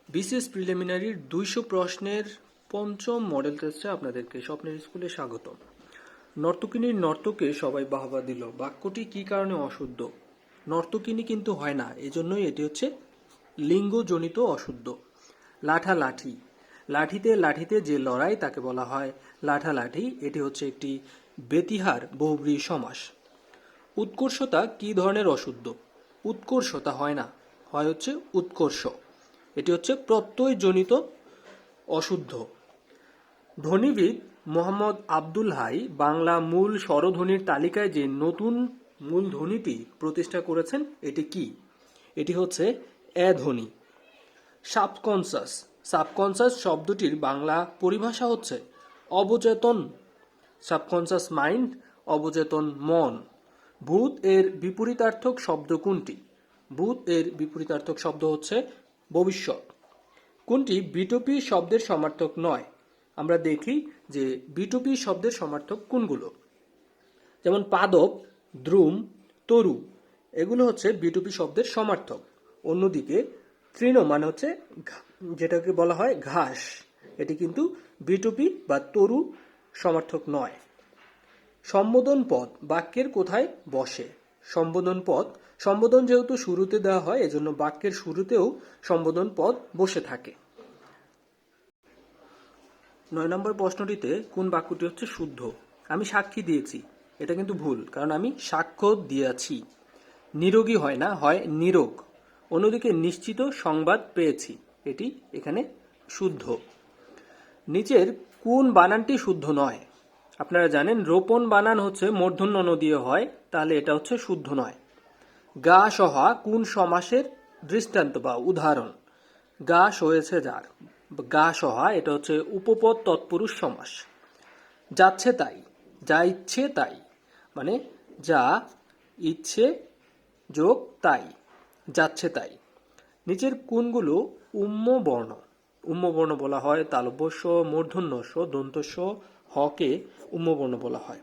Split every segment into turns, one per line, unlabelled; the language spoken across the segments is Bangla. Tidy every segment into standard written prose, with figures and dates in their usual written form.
বিসিএস প্রিলিমিনারির 200 প্রশ্নের পঞ্চম মডেল টেস্টে আপনাদেরকে স্বপ্নের স্কুলে স্বাগতম। নর্তকিনীর নর্তকে সবাই বাহবা দিল, বাক্যটি কি কারণে অশুদ্ধ? নর্তকিনী কিন্তু হয় না, এজন্যই এটি হচ্ছে লিঙ্গজনিত অশুদ্ধ। লাঠালাঠি, লাঠিতে লাঠিতে যে লড়াই তাকে বলা হয় লাঠালাঠি, এটি হচ্ছে একটি বেতিহার বহুব্রীহি সমাস। উৎকর্ষতা কি ধরনের অশুদ্ধ? উৎকর্ষতা হয় না, হয় হচ্ছে উৎকর্ষ, এটি হচ্ছে প্রত্যয়জনিত অশুদ্ধ। ধ্বনিবিদ মোহাম্মদ আব্দুল হাই বাংলা মূল স্বরধ্বনির তালিকায় যে নতুন মূল ধ্বনিটি প্রতিষ্ঠা করেছেন এটি কি? এটি হচ্ছে এ ধ্বনি। সাবকনসাস, সাবকনসাস শব্দটির বাংলা পরিভাষা হচ্ছে অবচেতন। সাবকনসাস মাইন্ড, অবচেতন মন। ভূত এর বিপরীতার্থক শব্দ কোনটি? ভূত এর বিপরীতার্থক শব্দ হচ্ছে ভবিষ্যৎ। কোনটি বিটপি শব্দের সমার্থক নয়? আমরা দেখি যে বিটপি শব্দের সমার্থক কোনগুলো। যেমন পাদপ, দ্রুম, তরু, এগুলো হচ্ছে বিটপি শব্দের সমার্থক। অন্যদিকে তৃণ মানে হচ্ছে যেটাকে বলা হয় ঘাস, এটি কিন্তু বিটপি বা তরু সমার্থক নয়। সম্বোধন পদ বাক্যের কোথায় বসে? সম্বোধন পদ, সম্বোধন যেহেতু শুরুতে দেওয়া হয় এজন্য বাক্যের শুরুতেও সম্বোধন পদ বসে থাকে। 9 নম্বর প্রশ্নটিতে কোন বাক্যটি হচ্ছে শুদ্ধ? আমি সাক্ষী দিয়েছি, এটা কিন্তু ভুল, কারণ আমি সাক্ষ্য দিয়েছি। নিরোগী হয় না, হয় নিরোগ। অন্যদিকে নিশ্চিত সংবাদ পেয়েছি, এটি এখানে শুদ্ধ। নিচের কোন বানানটি শুদ্ধ নয়? আপনারা জানেন রোপণ বানান হচ্ছে মূর্ধন্য ন দিয়ে হয়, তাহলে এটা হচ্ছে শুদ্ধ নয়। গা সহা কোন সমাসের দৃষ্টান্ত বা উদাহরণ? গা সয়েছে যার, গা সহা এটা হচ্ছে উপপদ তৎপুরুষ সমাস। যাচ্ছে তাই, যা ইচ্ছে তাই, মানে যা ইচ্ছে যোগ তাই, যাচ্ছে তাই। নিচের কোনগুলো উম্ম বর্ণ? উম্ম বর্ণ বলা হয় তালব্যস্য, মূর্ধন্যস্য, দন্তস্য, হকে উম্ম বর্ণ বলা হয়।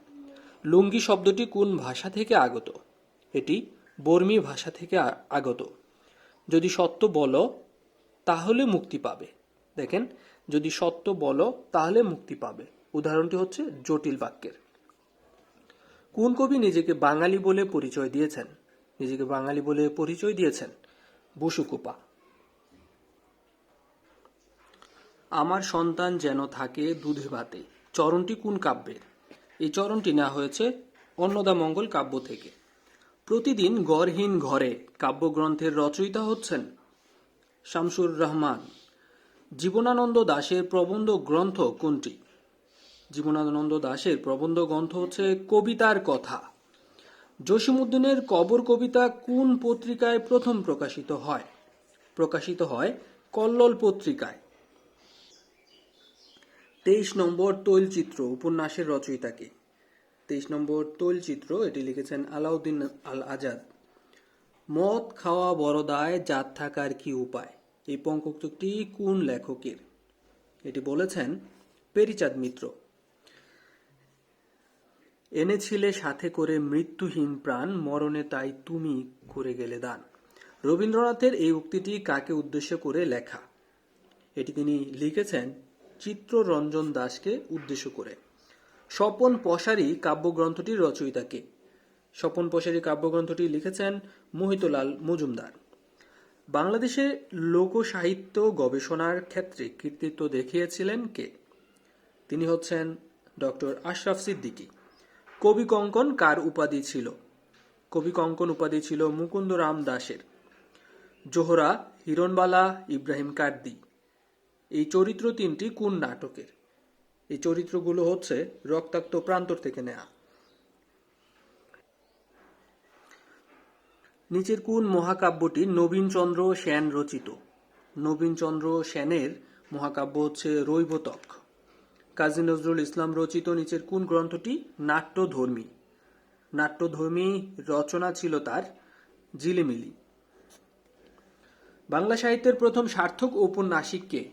লুঙ্গি শব্দটি কোন ভাষা থেকে আগত? এটি বর্মী ভাষা থেকে আগত। যদি সত্য বলো তাহলে মুক্তি পাবে। দেখেন, যদি সত্য বলো তাহলে মুক্তি পাবে, উদাহরণটি হচ্ছে জটিল বাক্যের। কোন কবি নিজেকে বাঙালি বলে পরিচয় দিয়েছেন? নিজেকে বাঙালি বলে পরিচয় দিয়েছেন বসুকোপা। আমার সন্তান যেন থাকে দুধে ভাতে, চরণটি কোন কাব্যের? এই চরণটি নেওয়া হয়েছে অন্নদামঙ্গল কাব্য থেকে। প্রতিদিন গড়হীন ঘরে কাব্যগ্রন্থের রচয়িতা হচ্ছেন শামসুর রহমান। জীবনানন্দ দাশের প্রবন্ধ গ্রন্থ কোনটি? জীবনানন্দ দাশের প্রবন্ধ গ্রন্থ হচ্ছে কবিতার কথা। জসীমউদ্দীনের কবর কবিতা কোন পত্রিকায় প্রথম প্রকাশিত হয়? প্রকাশিত হয় কল্লোল পত্রিকায়। 23 নম্বর তৈলচিত্র উপন্যাসের রচয়িতাকে? 23 নম্বর তৈলচিত্র এটি লিখেছেন আলাউদ্দিন আল আজাদ। মদ খাওয়া বড় দায়, জাত থাকার কি উপায়? এই পঙ্ক্তটি কোন লেখকের? এটি বলেছেন পেরিচাঁদ মিত্র। এনেছিলে সাথে করে মৃত্যুহীন প্রাণ, মরণে তাই তুমি করে গেলে দান। রবীন্দ্রনাথের এই উক্তিটি কাকে উদ্দেশ্য করে লেখা? এটি তিনি লিখেছেন চিত্তরঞ্জন দাশকে উদ্দেশ্য করে। স্বপন পসারী কাব্যগ্রন্থটির রচয়িতাকে? স্বপন পসারী কাব্যগ্রন্থটি লিখেছেন মোহিতলাল মজুমদার। বাংলাদেশে লোকসাহিত্য গবেষণার ক্ষেত্রে কৃতিত্ব দেখিয়েছিলেন কে? তিনি হচ্ছেন ডক্টর আশরাফ সিদ্দিকী। কবি কঙ্কন কার উপাধি ছিল? কবি কঙ্কন উপাধি ছিল মুকুন্দরাম দাশের। জোহরা, হিরণবালা, ইব্রাহিম কার্দি, এই চরিত্র তিনটি কোন নাটকের? এই চরিত্রগুলো হচ্ছে রক্তাক্ত প্রান্তর থেকে নেয়া। নিচের কোন মহাকাব্যটি নবীনচন্দ্র সেন রচিত? নবীনচন্দ্র সেনের মহাকাব্য হচ্ছে রৈবতক। কাজী নজরুল ইসলাম রচিত নিচের কোন গ্রন্থটি নাট্যধর্মী? নাট্যধর্মী রচনা ছিল তার ঝিলিমিলি। বাংলা সাহিত্যের প্রথম সার্থক ঔপন্যাসিক কে?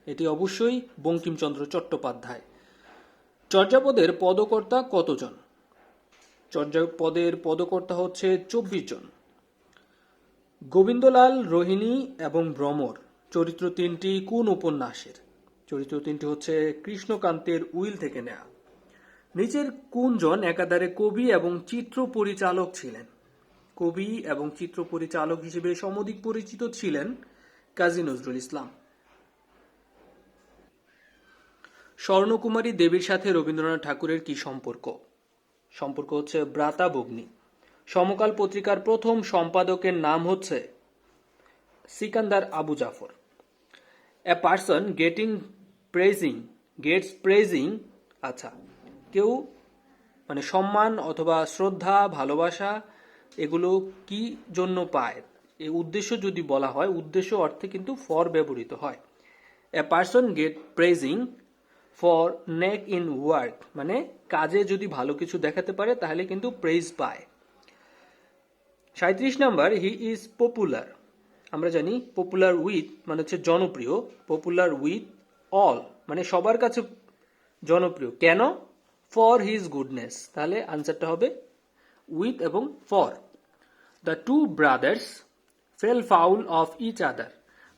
এটি অবশ্যই বঙ্কিমচন্দ্র চট্টোপাধ্যায়। চর্যাপদের পদকর্তা কতজন? চর্যাপদের পদকর্তা হচ্ছে 24 জন। গোবিন্দলাল, রোহিণী এবং ভ্রমর, চরিত্র তিনটি কোন উপন্যাসের? চরিত্র তিনটি হচ্ছে কৃষ্ণকান্তের উইল থেকে নেওয়া। নিচের কোনজন একাধারে কবি এবং চিত্র পরিচালক ছিলেন? কবি এবং চিত্র পরিচালক হিসেবে সমধিক পরিচিত ছিলেন কাজী নজরুল ইসলাম। স্বর্ণকুমারী দেবীর সাথে রবীন্দ্রনাথ ঠাকুরের কি সম্পর্ক? সম্পর্ক হচ্ছে ভ্রাতা ভগ্নী। সমকাল পত্রিকার প্রথম সম্পাদকের নাম হচ্ছে Sikandar Abu Zafar. A person gets praising, আচ্ছা, কেউ মানে সম্মান অথবা শ্রদ্ধা, ভালোবাসা এগুলো কি জন্য পায়, এই উদ্দেশ্য যদি বলা হয়, উদ্দেশ্য অর্থে কিন্তু ফর ব্যবহৃত হয়। A person get praising for neck in work, মানে কাজে যদি ভালো কিছু দেখাতে পারে তাহলে কিন্তু প্রেজ পায়। 37 নাম্বার, হি ইজ পপুলার। আমরা জানি পপুলার উইথ মানে হচ্ছে জনপ্রিয়, পপুলার উইথ অল মানে সবার কাছে জনপ্রিয়। কেন? ফর হিজ গুডনেস, তাহলে আনসারটা হবে উইথ এবং for. The two brothers fell foul of each other,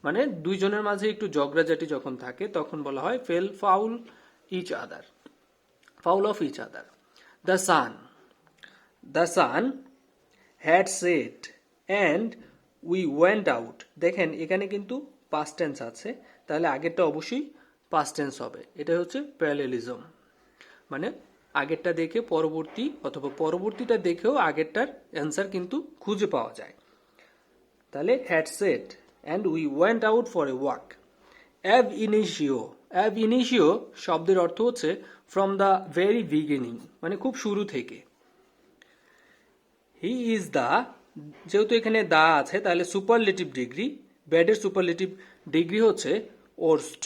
মানে দুইজনের মাঝে একটু ঝগড়াঝাটি যখন থাকে তখন বলা হয় fell foul each other, foul of each other. The sun had set and we went out. দেখেন এখানে কিন্তু পাস্ট টেন্স আছে, তাহলে আগেরটা অবশ্যই পাস্ট টেন্স হবে। এটা হচ্ছে প্যারালেলিজম, মানে আগেরটা দেখে পরবর্তী অথবা পরবর্তীটা দেখেও আগেরটার অ্যান্সার কিন্তু খুঁজে পাওয়া যায়। তাহলে had set and we went out for a walk. Ab initio শব্দের অর্থ হচ্ছে ফ্রম দ্য ভেরি বিগিনিং, মানে খুব শুরু থেকে। হি ইজ দ্য, যেহেতু এখানে দা আছে তাহলে সুপারলেটিভ ডিগ্রি, ব্যাডের সুপারলেটিভ ডিগ্রি হচ্ছে worst.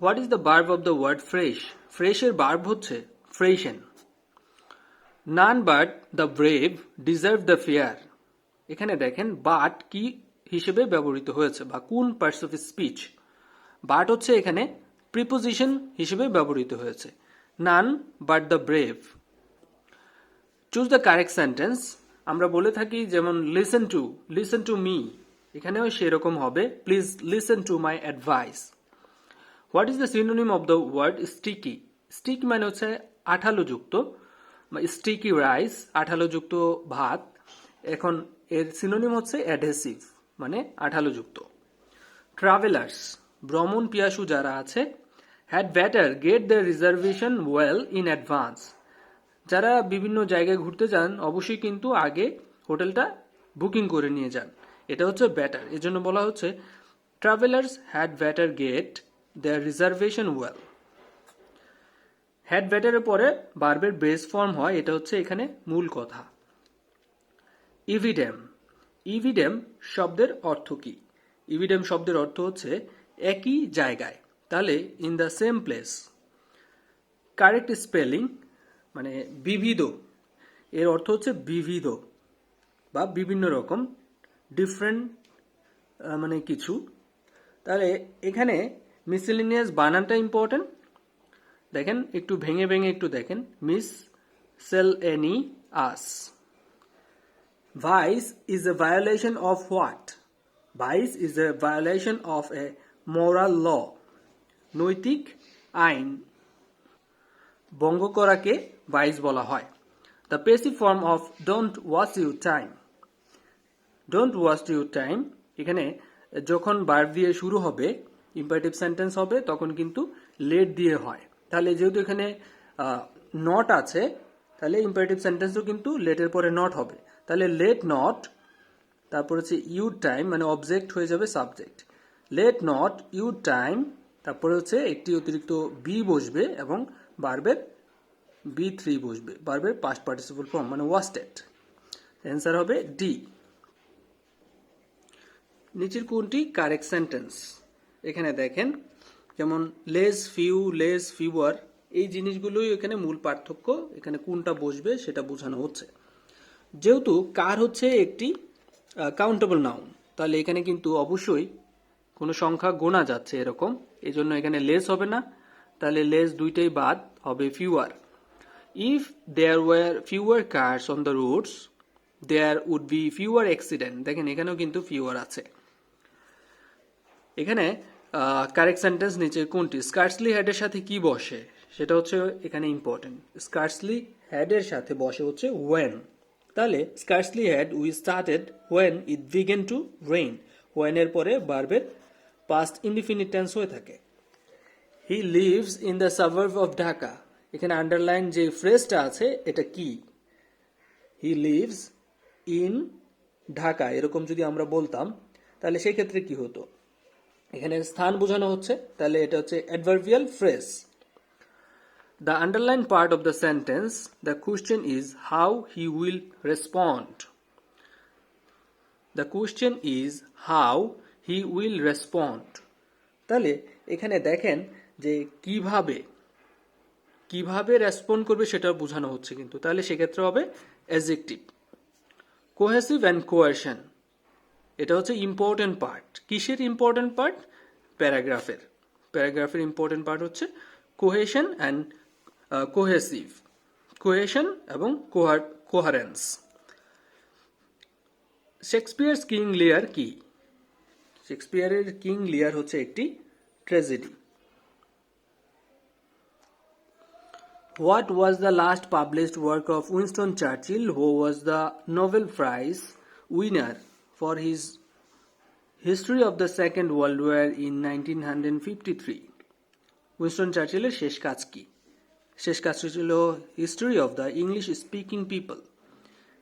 What is the verb of the word fresh? ফ্রেশের ভার্ব হচ্ছে freshen. None but the brave deserve the fair. এখানে দেখেন বাট কি হিসেবে ব্যবহৃত হয়েছে বা কোন পার্টস অফ স্পিচ। বাট হচ্ছে এখানে প্রিপোজিশন হিসেবে ব্যবহৃত হয়েছে। নান but the brave. Choose the correct sentence. আমরা বলে থাকি যেমন লিসেন টু মি, এখানেও সেরকম হবে please listen to my advice. What is the synonym of the word sticky? Sticky মানে হচ্ছে আঠালোযুক্ত, স্টিকি রাইস আঠালোযুক্ত ভাত। এখন এর সিনোনিম হচ্ছে অ্যাডহেসিভ মানে আঠালোযুক্ত। ট্রাভেলার্স ভ্রমণ পিয়াসু যারা আছে, had better get the reservation well in advance. যারা বিভিন্ন জায়গায় ঘুরতে যান অবশ্যই কিন্তু আগে হোটেলটা বুকিং করে নিয়ে যান, এটা হচ্ছে বেটার। এজন্য বলা হচ্ছে travellers had better get their reservation well. Had বেটারের পরে ভার্বের বেস ফর্ম হয়, এটা হচ্ছে এখানে মূল কথা। ইভিডেম শব্দের অর্থ কি? ইভিডেম শব্দের অর্থ হচ্ছে একই জায়গায়, তাহলে in the same place. Correct spelling মানে বিবিধ, এর অর্থ হচ্ছে বিবিধ বা বিভিন্ন রকম, ডিফারেন্ট মানে কিছু। তাহলে এখানে মিসেলিনিয়াস বানানটা ইম্পর্টেন্ট, দেখেন একটু ভেঙে ভেঙে একটু দেখেন। Miscellaneous. Vice is a violation of what? Vice is a violation of a moral law. নৈতিক আইন ভঙ্গ করাকে ভাইস বলা হয়। The passive form of don't waste your time. Don't waste your time এখানে যখন ভার্ব দিয়ে শুরু হবে, ইম্পারেটিভ সেন্টেন্স হবে, তখন কিন্তু লেট দিয়ে হয়। তাহলে যেহেতু এখানে নট আছে, তাহলে ইম্পারেটিভ সেন্টেন্সও কিন্তু লেটের পরে নট হবে। তাহলে লেট নট, তারপর হচ্ছে ইউর টাইম মানে অবজেক্ট হয়ে যাবে subject. Let not your time, তারপরে হচ্ছে একটি অতিরিক্ত বি বসবে এবং ভার্বের B3 বসবে, ভার্বের পাস্ট পার্টিসিপল ফর্ম মানে ওয়াস্টেড। অ্যান্সার হবে ডি। নিচের কোনটি কারেক্ট সেন্টেন্স? এখানে দেখেন যেমন লেস ফিউ, লেস ফিউয়ার, এই জিনিসগুলোই এখানে মূল পার্থক্য। এখানে কোনটা বসবে সেটা বোঝানো হচ্ছে। যেহেতু কার হচ্ছে একটি কাউন্টেবল নাউন, তাহলে এখানে কিন্তু অবশ্যই কোনো সংখ্যা গোনা যাচ্ছে এরকম, এই জন্য এখানে লেস হবে না, তাহলে লেস দুইটাই বাদ, হবে fewer. If there were fewer cars on the roads there would be fewer accident. দেখেন এখানেও কিন্তু ফিউয়ার আছে। এখানে কারেক্ট সেন্টেন্স নিচে কোনটি? স্কার্সলি হেডের সাথে কি বসে সেটা হচ্ছে এখানে ইম্পর্টেন্ট। স্কার্সলি হেডের সাথে বসে হচ্ছে ওয়েন। তাহলে scarcely had we started when it began to rain. When এর পরে ভার্বের পাস্ট ইনডিফিনিট টেন্স হয়ে থাকে। He lives in the suburb of Dhaka. এখানে আন্ডারলাইন যে ফ্রেজটা আছে এটা কি? হি লিভস ইন ঢাকা এরকম যদি আমরা বলতাম তাহলে সেই ক্ষেত্রে কি হতো? এখানে স্থান বোঝানো হচ্ছে, তাহলে এটা হচ্ছে adverbial phrase. The underlined part of the sentence, the question is how he will respond. The question is how he will respond. তাহলে এখানে দেখেন যে কিভাবে রেসপন্ড করবে সেটা বোঝানো হচ্ছে কিন্তু, তাহলে সেক্ষেত্রে হবে অ্যাডজেক্টিভ। কোহেসিভ অ্যান্ড কোয়ারশন, এটা হচ্ছে ইম্পর্টেন্ট পার্ট। কিসের ইম্পর্টেন্ট পার্ট? প্যারাগ্রাফের ইম্পর্টেন্ট পার্ট হচ্ছে কোহেশন অ্যান্ড কোহেসিভ, কোহেশন এবং কোহারেন্স। শেক্সপিয়ার্স কিং লিয়ার কি? শেক্সপিয়ারের কিং লিয়ার হচ্ছে একটি tragedy. What was the last published work of Winston Churchill, who was the Nobel Prize winner for his History of the Second World War in 1953? Winston চার্চিলের শেষ কাজ কি? শেষ কাজটি ছিল history of the English speaking people.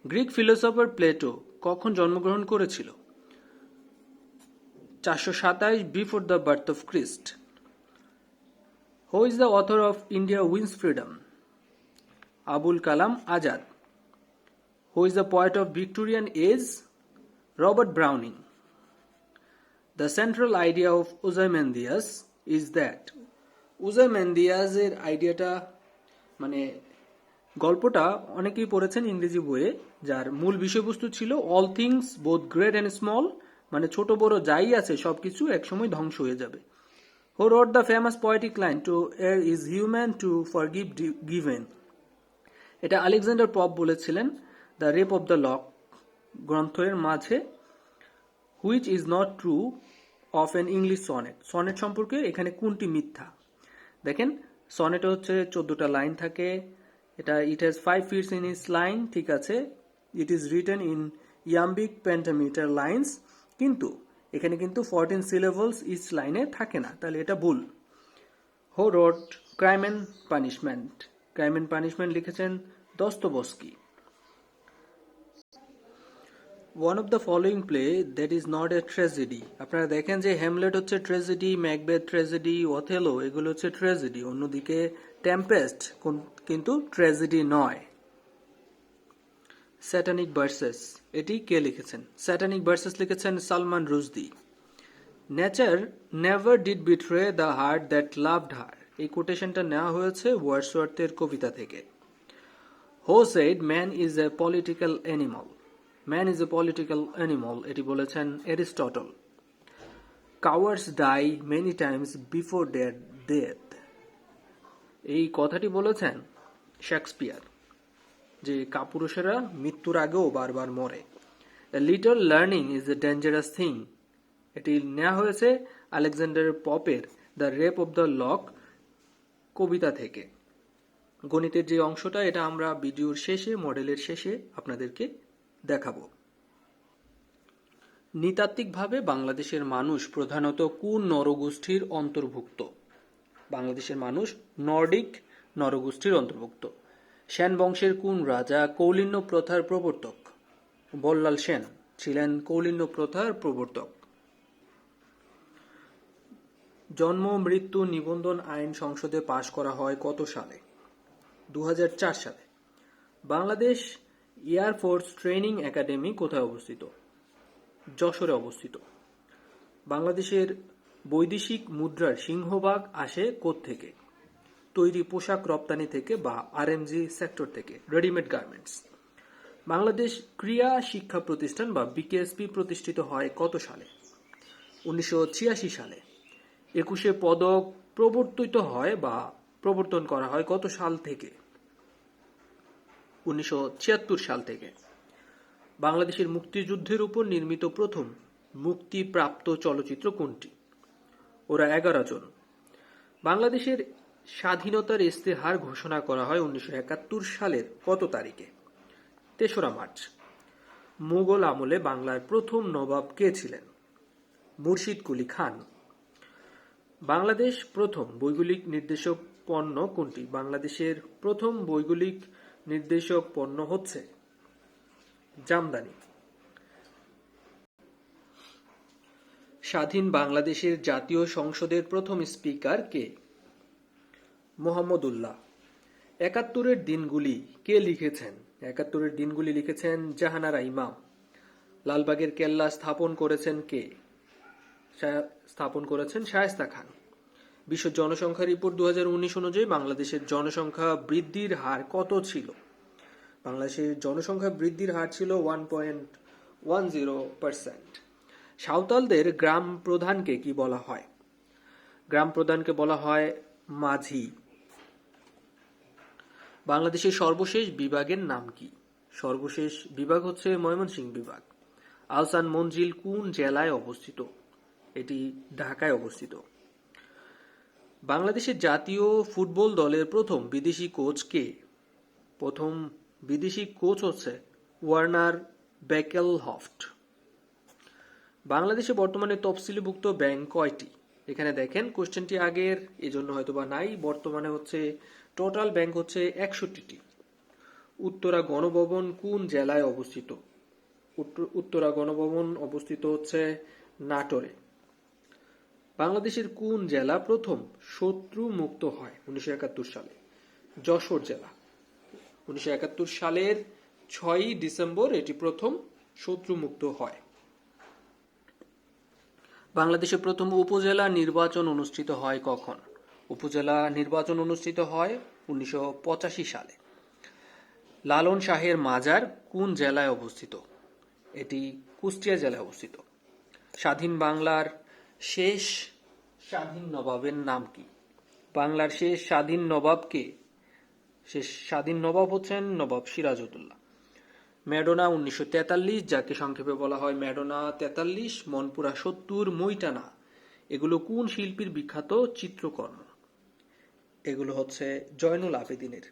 Greek philosopher Plato কখন জন্মগ্রহণ করেছিল? 427 before the birth of Christ. Who is the author of India wins freedom? Abul Kalam Azad. Who is the poet of Victorian age? Robert Browning. The central idea of Ozymandias is that Ozymandias এর আইডিয়াটা মানে গল্পটা অনেকেই পড়েছেন ইংরেজি বইয়ে, যার মূল বিষয়বস্তু ছিল all things both great and small, মানে ছোট বড় যাই আছে সবকিছু একসময় ধ্বংস হয়ে যাবে। Who wrote the famous poetic line to err is human to forgive given? এটা আলেকজান্ডার পপ বলেছিলেন the Rape of the lock গ্রন্থের মাঝে। Which is not true of N English sonnet. Sonnet সম্পর্কে এখানে কোনটি মিথ্যা? দেখেন সনেটে হচ্ছে 14টা লাইন থাকে। এটা it has 5 feet in its line, ঠিক আছে। It is written in iambic pentameter lines, কিন্তু এখানে কিন্তু 14 সিলেবলস ইচ লাইনে থাকে না, তাহলে এটা ভুল। Who wrote Crime and Punishment? Crime and Punishment লিখেছেন Dostoevsky. One of the following play that is not a tragedy. আপনারা দেখেন যে হ্যামলেট হচ্ছে ট্র্যাজেডি, ম্যাকবেথ ট্র্যাজেডি, অথেলো এগুলো হচ্ছে ট্র্যাজেডি, অন্যদিকে টেম্পেস্ট কিন্তু ট্র্যাজেডি নয়। স্যাটানিক ভার্সেস, এটি কে লিখেছেন? স্যাটানিক ভার্সেস লিখেছেন Salman Rushdie. Nature never did betray the heart that loved her, এই কোটেশনটা নেওয়া হয়েছে ওয়ার্ডসওয়ার্থের কবিতা থেকে। Who said man is a political animal? Man is a political animal, এটি বলেছেন Aristotle. Cowards die many times before their death, এই কথাটি বলেছেন শেক্সপিয়ার, যে কাপুরুষেরা মৃত্যুর আগেও বারবার মরে। A little learning is a dangerous thing, এটি নেওয়া হয়েছে আলেকজান্ডার পপের The Rape of the Lock কবিতা থেকে। গণিতের যে অংশটা এটা আমরা ভিডিওর শেষে, মডেলের শেষে আপনাদেরকে দেখাবো। নৃতাত্ত্বিকভাবে বাংলাদেশের মানুষ প্রধানত কোন নরগোষ্ঠীর অন্তর্ভুক্ত? বাংলাদেশের মানুষ নর্ডিক নরগোষ্ঠীর অন্তর্ভুক্ত। সেন বংশের কোন রাজা কৌলিন্য প্রথার প্রবর্তক? বল্লাল সেন ছিলেন কৌলিন্য প্রথার প্রবর্তক। জন্ম মৃত্যু নিবন্ধন আইন সংসদে পাশ করা হয় কত সালে? 2004 সালে। বাংলাদেশ এয়ারফোর্স ট্রেনিং একাডেমি কোথায় অবস্থিত? যশোরে অবস্থিত। বাংলাদেশের বৈদেশিক মুদ্রার সিংহভাগ আসে কোত্থেকে? তৈরি পোশাক রপ্তানি থেকে বা আরএমজি সেক্টর থেকে, রেডিমেড গার্মেন্টস। বাংলাদেশ ক্রীড়া শিক্ষা প্রতিষ্ঠান বা বিকেএসপি প্রতিষ্ঠিত হয় কত সালে? 1986 সালে। 21 পদক প্রবর্তিত হয় বা প্রবর্তন করা হয় কত সাল থেকে? 1976 সাল থেকে। বাংলাদেশের মুক্তিযুদ্ধের উপর নির্মিত প্রথম মুক্তিপ্রাপ্ত চলচ্চিত্র কোনটি? ওরা 11 জন। বাংলাদেশের স্বাধীনতার ইস্তেহার ঘোষণা করা হয় 1971 সালের কত তারিখে? 3রা মার্চ। মুঘল আমলে বাংলার প্রথম নবাব কে ছিলেন? মুর্শিদ কুলি খান। বাংলাদেশ প্রথম ভৌগোলিক নির্দেশক পণ্য কোনটি? বাংলাদেশের প্রথম ভৌগোলিক নির্দেশক পণ্য হচ্ছে জামদানি। স্বাধীন বাংলাদেশের জাতীয় সংসদের প্রথম স্পিকার কে? মোহাম্মদুল্লাহ। 71-এর দিনগুলি কে লিখেছেন? 71-এর দিনগুলি লিখেছেন জাহানারা ইমাম। লালবাগের কেল্লা স্থাপন করেছেন কে? স্থাপন করেছেন শায়েস্তা খান। বিশ্ব জনসংখ্যা রিপোর্ট 2019 অনুযায়ী বাংলাদেশের জনসংখ্যা বৃদ্ধির হার কত ছিল? বাংলাদেশের জনসংখ্যা বৃদ্ধির হার ছিল 1.10%। সাঁওতালদের গ্রাম প্রধানকে কি বলা হয়? গ্রাম প্রধানকে বলা হয় মাঝি। বাংলাদেশের সর্বশেষ বিভাগের নাম কি? সর্বশেষ বিভাগ হচ্ছে ময়মনসিংহ বিভাগ। আহসান মঞ্জিল কোন জেলায় অবস্থিত? এটি ঢাকায় অবস্থিত। বাংলাদেশের জাতীয় ফুটবল দলের প্রথম বিদেশি কোচ কে? প্রথম বিদেশি কোচ হচ্ছে ওয়ার্নার বেকেলহফট। বাংলাদেশে বর্তমানে তফসিলিভুক্ত ব্যাংক কয়টি? এখানে দেখেন কোশ্চেনটি আগের, এজন্য হয়তোবা নাই। বর্তমানে হচ্ছে টোটাল ব্যাংক হচ্ছে 61টি। উত্তরা গণভবন কোন জেলায় অবস্থিত? উত্তরা গণভবন অবস্থিত হচ্ছে নাটোরে। বাংলাদেশের কোন জেলা প্রথম শত্রু মুক্ত হয় 1971 সালে? যশোর জেলা। 1971 সালের 6ই ডিসেম্বর এটি প্রথম শত্রু মুক্ত হয়। বাংলাদেশে প্রথম উপজেলা নির্বাচন অনুষ্ঠিত হয় কখন? উপজেলা নির্বাচন অনুষ্ঠিত হয় 1985 সালে। লালন শাহের মাজার কোন জেলায় অবস্থিত? এটি কুষ্টিয়া জেলায় অবস্থিত। স্বাধীন বাংলার শেষ স্বাধীন নবাবের নাম কি? বাংলার শেষ স্বাধীন নবাব কে? শেষ স্বাধীন নবাব হচ্ছেন নবাব সিরাজউদ্দৌলা। ম্যাডোনা 1943, যাকে সংক্ষেপে বলা হয় ম্যাডোনা 43, মনপুরা 70, মইটানা, এগুলো কোন শিল্পীর বিখ্যাত চিত্রকর্ম? এগুলো হচ্ছে জয়নুল আবেদিনের।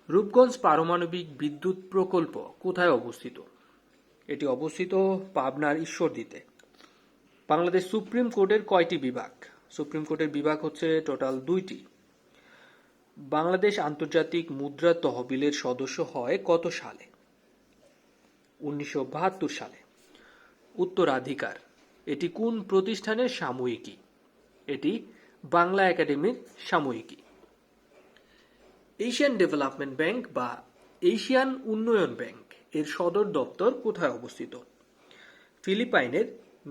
রূপগঞ্জ পারমাণবিক বিদ্যুৎ প্রকল্প কোথায় অবস্থিত? এটি অবস্থিত পাবনার ঈশ্বরদীতে। বাংলাদেশ সুপ্রিম কোর্টের কয়টি বিভাগ? সুপ্রিম কোর্টের বিভাগ হচ্ছে টোটাল 2টি। বাংলাদেশ আন্তর্জাতিক মুদ্রা তহবিলের সদস্য হয় কত সালে? 1972 সালে। উত্তরাধিকার এটি কোন প্রতিষ্ঠানের সাময়িকী? এটি বাংলা একাডেমির সাময়িকী। এশিয়ান ডেভেলপমেন্ট ব্যাংক বা এশিয়ান উন্নয়ন ব্যাংক এর সদর দপ্তর কোথায় অবস্থিত? ফিলিপাইনের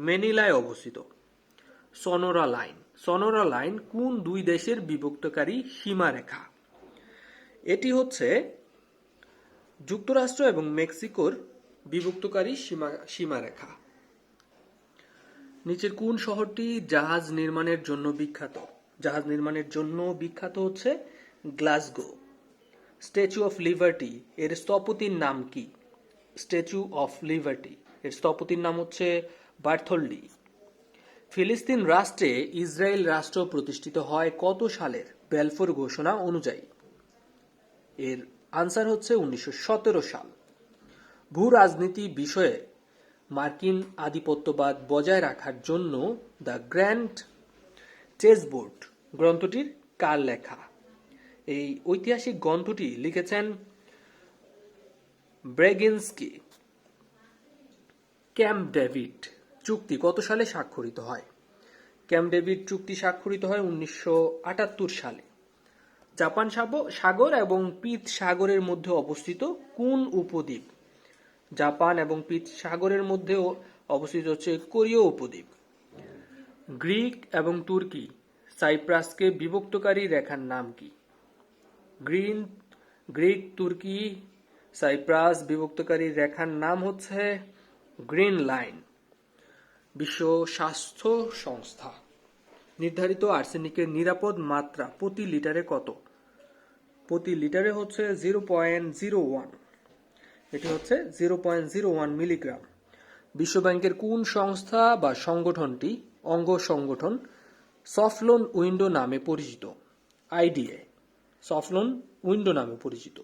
ম্যানিলায় অবস্থিত। সোনোরা লাইন কোন দুই দেশের বিভক্তকারী সীমারেখা? এটি হচ্ছে যুক্তরাষ্ট্র এবং মেক্সিকোর বিভক্তকারী সীমারেখা। নিচের কোন শহরটি জাহাজ নির্মাণের জন্য বিখ্যাত? জাহাজ নির্মাণের জন্য বিখ্যাত হচ্ছে গ্লাসগো। স্ট্যাচু অফ লিবার্টি এর স্থপতির নাম কি? স্ট্যাচু অফ লিবার্টি এর স্থপতির নাম হচ্ছে বার্থোল্ডি। ফিলিস্তিন রাষ্ট্রে ইসরায়েল রাষ্ট্র প্রতিষ্ঠিত হয় কত সালের বেলফোর ঘোষণা অনুযায়ী? এর আনসার হচ্ছে 1917 সাল। ভূ রাজনীতি বিষয়ে মার্কিন আধিপত্যবাদ বজায় রাখার জন্য দ্য গ্র্যান্ড চেসবোর্ড গ্রন্থটির কার লেখা? এই ঐতিহাসিক গ্রন্থটি লিখেছেন ব্রেগিনস্কি। ক্যাম্প ডেভিড চুক্তি কত সালে স্বাক্ষরিত হয়? ক্যাম্প ডেভিড চুক্তি স্বাক্ষরিত হয় 1978 সালে। জাপান সাগর এবং পিত সাগরের মধ্যে অবস্থিত কোন উপদ্বীপ? জাপান এবং পিত সাগরের মধ্যে অবস্থিত হচ্ছে কোরীয় উপদ্বীপ। গ্রিক এবং তুর্কি সাইপ্রাসকে বিভক্তকারী রেখার নাম কি? গ্রিক তুর্কি সাইপ্রাস বিভক্তকারী রেখার নাম হচ্ছে গ্রিন লাইন। বিশ্ব স্বাস্থ্য সংস্থা নির্ধারিত আর্সেনিকের নিরাপদ মাত্রা প্রতি লিটারে কত? প্রতি লিটারে হচ্ছে 0.01। এটি হচ্ছে 0.01 মিলিগ্রাম। বিশ্বব্যাংকের কোন সংস্থা বা সংগঠনটি অঙ্গ সংগঠন সফট-লোন উইন্ডো নামে পরিচিত? আইডিএ, সফট-লোন উইন্ডো নামে পরিচিত।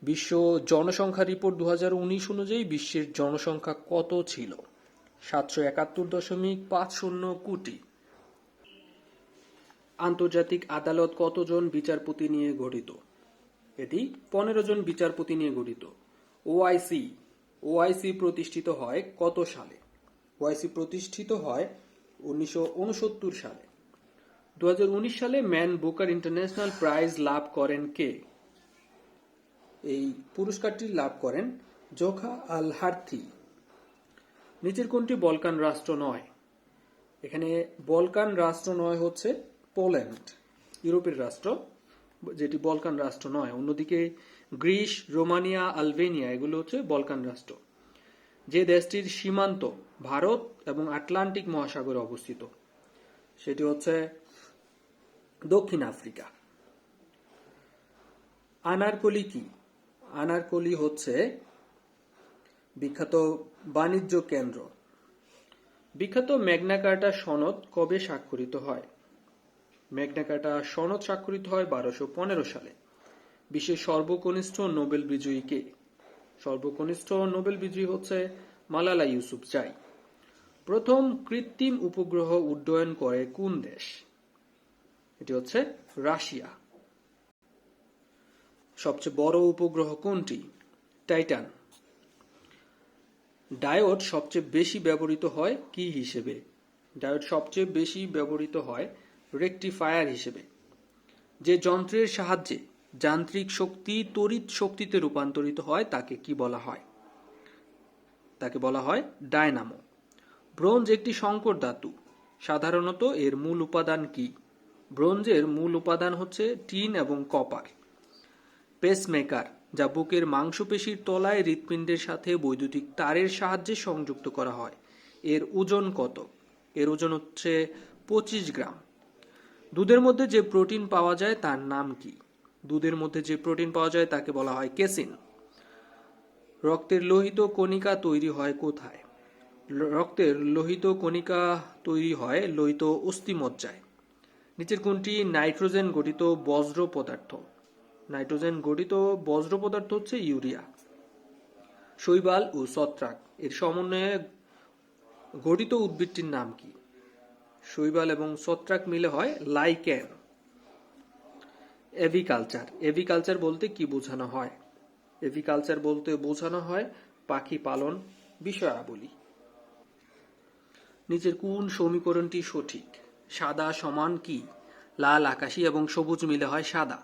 বিশ্ব জনসংখ্যা রিপোর্ট 2019 অনুযায়ী বিশ্বের জনসংখ্যা কত ছিল? 771.50 কোটি। আন্তর্জাতিক আদালত কতজন বিচারপতি নিয়ে গঠিত? এটি 15 জন বিচারপতি নিয়ে গঠিত। ওআইসি প্রতিষ্ঠিত হয় কত সালে? ওআইসি প্রতিষ্ঠিত হয় 1969 সালে। 2019 সালে ম্যান বুকার ইন্টারন্যাশনাল প্রাইজ লাভ করেন কে? এই পুরস্কারটি লাভ করেন জোখা আল হারথি। নিচের কোনটি বলকান রাষ্ট্র নয়? এখানে বলকান রাষ্ট্র নয় হচ্ছে পোল্যান্ড, ইউরোপের রাষ্ট্র, যেটি বলকান রাষ্ট্র নয়। অন্যদিকে গ্রিস, রোমানিয়া, আলবেনিয়া এগুলো হচ্ছে বলকান রাষ্ট্র। যে দেশটির সীমান্ত ভারত এবং আটলান্টিক মহাসাগরে অবস্থিত সেটি হচ্ছে দক্ষিণ আফ্রিকা। আনারকলি কি? আনারকলি হচ্ছে বিখ্যাত বাণিজ্য কেন্দ্র। বিখ্যাত ম্যাগনা কার্টা সনদ কবে স্বাক্ষরিত হয়? ম্যাগনা কার্টা সনদ স্বাক্ষরিত হয় 1215 সালে। বিশ্বের সর্বকনিষ্ঠ নোবেল বিজয়ী কে? সর্বকনিষ্ঠ নোবেল বিজয়ী হচ্ছে মালালা ইউসুফজাই। প্রথম কৃত্রিম উপগ্রহ উড্ডয়ন করে কোন দেশ? এটি হচ্ছে রাশিয়া। সবচেয়ে বড় উপগ্রহ কোনটি? টাইটান। ডায়োড সবচেয়ে বেশি ব্যবহৃত হয় কি হিসেবে? ডায়োড সবচেয়ে বেশি ব্যবহৃত হয় রেকটিফায়ার হিসেবে। যে যন্ত্রের সাহায্যে যান্ত্রিক শক্তি তড়িৎ শক্তিতে রূপান্তরিত হয় তাকে কি বলা হয়? তাকে বলা হয় ডায়নামো। ব্রোঞ্জ একটি সংকর ধাতু। সাধারণত এর মূল উপাদান কি? ব্রোঞ্জের মূল উপাদান হচ্ছে টিন এবং কপার। পেসমেকার, যা বুকের মাংসপেশির তলায় হৃৎপিণ্ডের সাথে বৈদ্যুতিক তারের সাহায্যে সংযুক্ত করা হয়, এর ওজন কত? এর ওজন হচ্ছে 25 গ্রাম। দুধের মধ্যে যে প্রোটিন পাওয়া যায় তার নাম কি? দুধের মধ্যে যে প্রোটিন পাওয়া যায় তাকে বলা হয় কেসিন। রক্তের লোহিত কণিকা তৈরি হয় কোথায়? রক্তের লোহিত কণিকা তৈরি হয় লোহিত অস্থিমজ্জায়। নিচের কোনটি নাইট্রোজেন গঠিত বজ্র পদার্থ? নাইট্রোজেন গঠিত বজ্র পদার্থ হচ্ছে ইউরিয়া। শৈবাল ও ছত্রাক এর সমন্বয়ে গঠিত উদ্ভিদটির নাম কি? শৈবাল এবং ছত্রাক মিলে হয় লাইকেন। এভিকালচার, এভিকালচার বলতে কি বোঝানো হয়? এভিকালচার বলতে বোঝানো হয় পাখি পালন বিষয়াবলী। নিচের কোন সমীকরণটি সঠিক? সাদা সমান কি? লাল আকাশী এবং সবুজ মিলে হয় সাদা।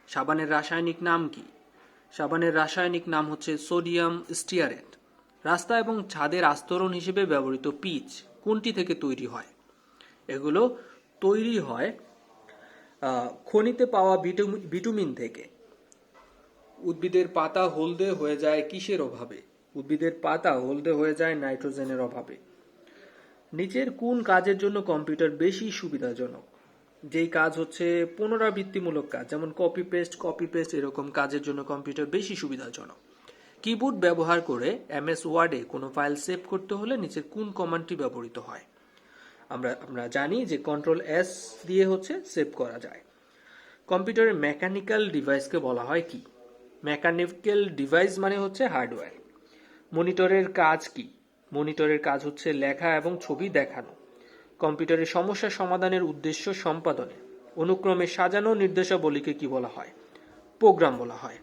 সাবানের রাসায়নিক নাম কি? সাবানের রাসায়নিক নাম হচ্ছে সোডিয়াম স্টিয়ারেট। রাস্তা এবং ছাদের আস্তরণ হিসেবে ব্যবহৃত পিচ কোনটি থেকে তৈরি হয়? এগুলো তৈরি হয় খনিতে পাওয়া ভিটামিন থেকে। উদ্ভিদের পাতা হলদে হয়ে যায় কিসের অভাবে? উদ্ভিদের পাতা হলদে হয়ে যায় নাইট্রোজেনের অভাবে। নিচের কোন কাজের জন্য কম্পিউটার বেশি সুবিধাজনক? যেই কাজ হচ্ছে পুনরাবৃত্তিমূলক কাজ, যেমন কপি পেস্ট এরকম কাজের জন্য কম্পিউটার বেশি সুবিধাজনক। কিবোর্ড ব্যবহার করে এমএস ওয়ার্ডে কোনো ফাইল সেভ করতে হলে নিচের কোন কমান্ডটি ব্যবহৃত হয়? আমরা জানি যে Ctrl+S দিয়ে হচ্ছে সেভ করা যায়। কম্পিউটারের মেকানিক্যাল ডিভাইসকে বলা হয় কি? মেকানিক্যাল ডিভাইস মানে হচ্ছে হার্ডওয়্যার। মনিটরের কাজ কি? মনিটরের কাজ হচ্ছে লেখা এবং ছবি দেখানো। কম্পিউটারের সমস্যা সমাধানের উদ্দেশ্য সম্পাদনে অনুক্রমে সাজানো নির্দেশাবলীকে কি বলা হয়? প্রোগ্রাম বলা হয়।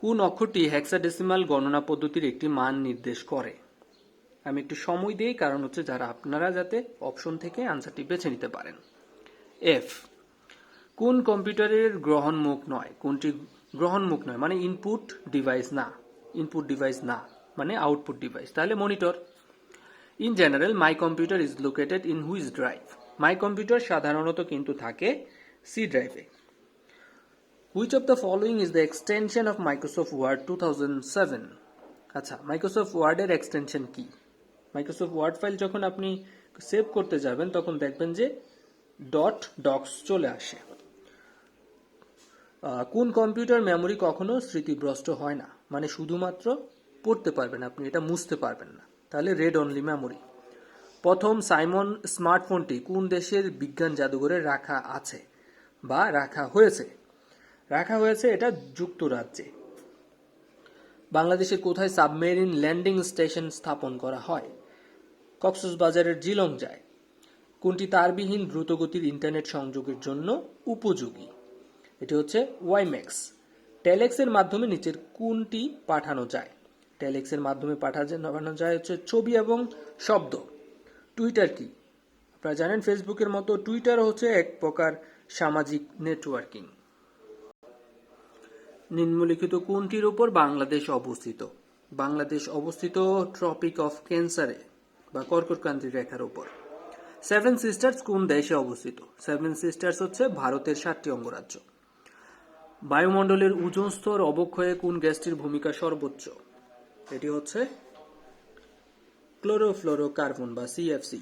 কোন অক্ষরটি হেক্সাডেসিমাল গণনা পদ্ধতির একটি মান নির্দেশ করে? আমি একটু সময় দিই, কারণ হচ্ছে যারা আপনারা যাতে অপশন থেকে আনসারটি বেছে নিতে পারেন। এফ। কোন কম্পিউটারের গ্রহণমুখ নয়? কোনটি গ্রহণমুখ নয় মানে ইনপুট ডিভাইস না, ইনপুট ডিভাইস না মানে আউটপুট ডিভাইস, তাহলে monitor. In general my computer is located in which drive? My computer সাধারণত কিন্তু থাকে সি ড্রাইভে। Which of the following is the extension of Microsoft Word 2007? আচ্ছা, মাইক্রোসফট ওয়ার্ডের এক্সটেনশন কি? মাইক্রোসফট ওয়ার্ড ফাইল যখন আপনি সেভ করতে যাবেন তখন দেখবেন যে ডট ডক্স চলে আসে। কোন কম্পিউটার মেমোরি কখনো স্মৃতিভ্রষ্ট হয় না, মানে শুধুমাত্র পড়তে পারবেন আপনি, এটা মুছতে পারবেন না, তাহলে রেড অনলি মেমোরি। প্রথম সাইমন স্মার্টফোনটি কোন দেশের বিজ্ঞান জাদুঘরে রাখা আছে বা রাখা হয়েছে এটা যুক্তরাজ্যে। বাংলাদেশের কোথায় সাবমেরিন ল্যান্ডিং স্টেশন স্থাপন করা হয়? কক্সবাজারের জিলংজায়। কোনটি তারবিহীন দ্রুতগতির ইন্টারনেট সংযোগের জন্য উপযোগী? এটি হচ্ছে ওয়াইম্যাক্স। টেলেক্সের মাধ্যমে নিচের কোনটি পাঠানো যায়? টেলেক্সের মাধ্যমে পাঠানো যায় হচ্ছে ছবি এবং শব্দ। টুইটার কি? আপনারা জানেন ফেসবুকের মতো টুইটার হচ্ছে এক প্রকার সামাজিক নেটওয়ার্কিং। নিম্নলিখিত কোনটির উপর বাংলাদেশ অবস্থিত? বাংলাদেশ অবস্থিত ট্রপিক অফ ক্যান্সারে বা কর্কটক্রান্তি রেখার উপর। সেভেন সিস্টার্স কোন দেশে অবস্থিত? সেভেন সিস্টার্স হচ্ছে ভারতের 7টি অঙ্গরাজ্য। বায়ুমণ্ডলের ওজোন স্তর অবক্ষয়ে কোন গ্যাসটির ভূমিকা সর্বোচ্চ? এটি হচ্ছে ক্লোরোফ্লোরোকার্বন বা সিএফসি।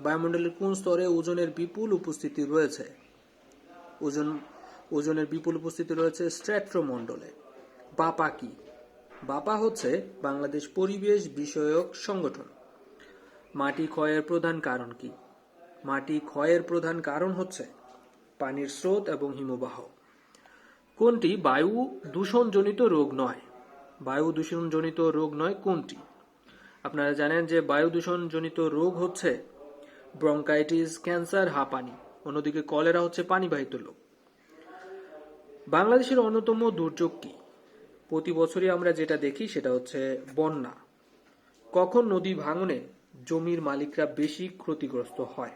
বায়ুমণ্ডলের কোন স্তরে ওজনের বিপুল উপস্থিতি রয়েছে? ওজনের বিপুল উপস্থিতি রয়েছে স্ট্র্যাটোমণ্ডলে। বাপা কি? বাপা হচ্ছে বাংলাদেশ পরিবেশ বিষয়ক সংগঠন। মাটি ক্ষয়ের প্রধান কারণ কি? মাটি ক্ষয়ের প্রধান কারণ হচ্ছে পানির স্রোত এবং হিমবাহ। কোনটি বায়ু দূষণজনিত রোগ নয়? বায়ু দূষণজনিত রোগ নয় কোনটি? আপনারা জানেন যে বায়ু দূষণজনিত রোগ হচ্ছে ব্রঙ্কাইটিস, ক্যান্সার, হাঁপানি। অন্যদিকে কলেরা হচ্ছে পানিবাহিত রোগ। বাংলাদেশের অন্যতম দুর্যোগ কি? প্রতি বছরই আমরা যেটা দেখি সেটা হচ্ছে বন্যা। কখন নদী ভাঙনে জমির মালিকরা বেশি ক্ষতিগ্রস্ত হয়?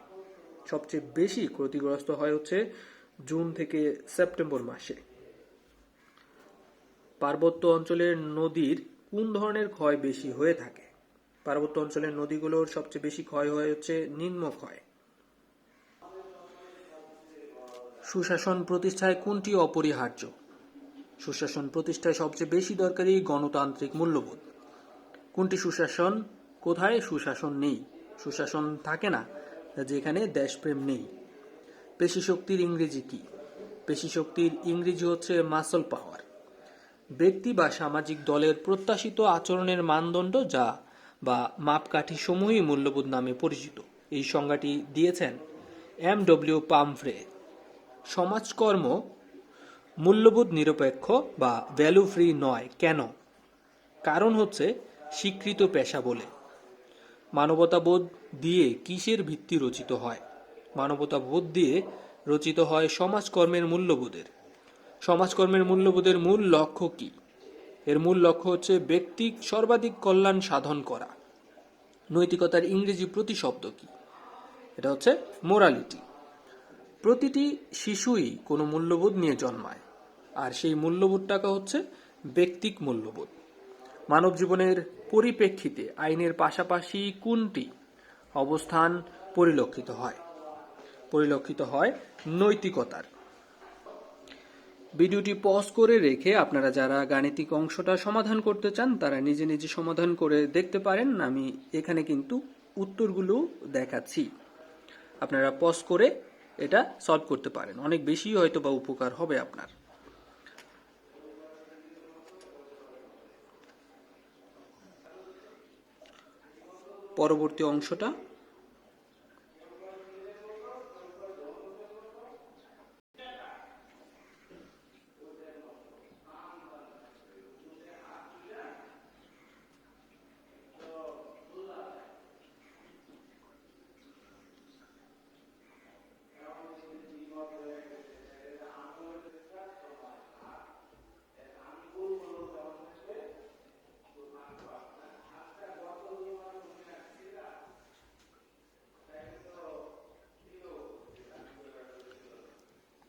সবচেয়ে বেশি ক্ষতিগ্রস্ত হয় হচ্ছে জুন থেকে সেপ্টেম্বর মাসে। পার্বত্য অঞ্চলের নদীর কোন ধরনের ক্ষয় বেশি হয়ে থাকে? পার্বত্য অঞ্চলের নদীগুলোর সবচেয়ে বেশি ক্ষয় হয় হচ্ছে নিম্ন ক্ষয়। সুশাসন প্রতিষ্ঠায় কোনটি অপরিহার্য? সুশাসন প্রতিষ্ঠায় সবচেয়ে বেশি দরকারি গণতান্ত্রিক মূল্যবোধ। কোনটি সুশাসন? কোথায় সুশাসন নেই? সুশাসন থাকে না যেখানে দেশপ্রেম নেই। পেশিশক্তির ইংরেজি কি? পেশিশক্তির ইংরেজি হচ্ছে মাসল পাওয়ার। ব্যক্তি বা সামাজিক দলের প্রত্যাশিত আচরণের মানদণ্ড যা বা মাপকাঠি সমূহই মূল্যবোধ নামে পরিচিত। এই সংজ্ঞাটি দিয়েছেন এম.ডব্লিউ. পামফ্রে। সমাজকর্ম মূল্যবোধ নিরপেক্ষ বা ভ্যালু ফ্রি নয় কেন? কারণ হচ্ছে স্বীকৃত পেশা বলে। মানবতাবোধ দিয়ে কিসের ভিত্তি রচিত হয়? মানবতাবোধ দিয়ে রচিত হয় সমাজকর্মের মূল্যবোধের। সমাজকর্মের মূল্যবোধের মূল লক্ষ্য কি? এর মূল লক্ষ্য হচ্ছে ব্যক্তির সর্বাধিক কল্যাণ সাধন করা। নৈতিকতার ইংরেজি প্রতিশব্দ কি? এটা হচ্ছে মোরালিটি। প্রতিটি শিশুই কোনো মূল্যবোধ নিয়ে জন্মায়, আর সেই মূল্যবোধটাকে হচ্ছে ব্যক্তিক মূল্যবোধ। মানব জীবনের পরিপ্রেক্ষিতে আইনের পাশাপাশি কোনটি অবস্থান পরিলক্ষিত হয় নৈতিকতার। ভিডিওটি পজ করে রেখে আপনারা যারা গাণিতিক অংশটা সমাধান করতে চান তারা নিজে নিজে সমাধান করে দেখতে পারেন। আমি এখানে কিন্তু উত্তরগুলো দেখাচ্ছি, আপনারা পজ করে এটা সলভ করতে পারেন, অনেক বেশি হয়তো বা উপকার হবে আপনার। পরবর্তী অংশটা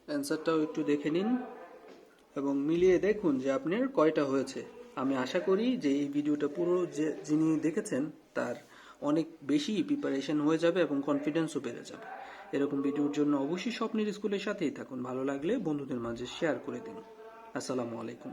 অ্যান্সারটাও একটু দেখে নিন এবং মিলিয়ে দেখুন যে আপনার কয়টা হয়েছে। আমি আশা করি যে এই ভিডিওটা পুরো যিনি দেখেছেন তার অনেক বেশি প্রিপারেশন হয়ে যাবে এবং কনফিডেন্সও বেড়ে যাবে। এরকম ভিডিওর জন্য অবশ্যই স্বপ্নের স্কুলের সাথেই থাকুন। ভালো লাগলে বন্ধুদের মাঝে শেয়ার করে দিন। আসসালামু আলাইকুম।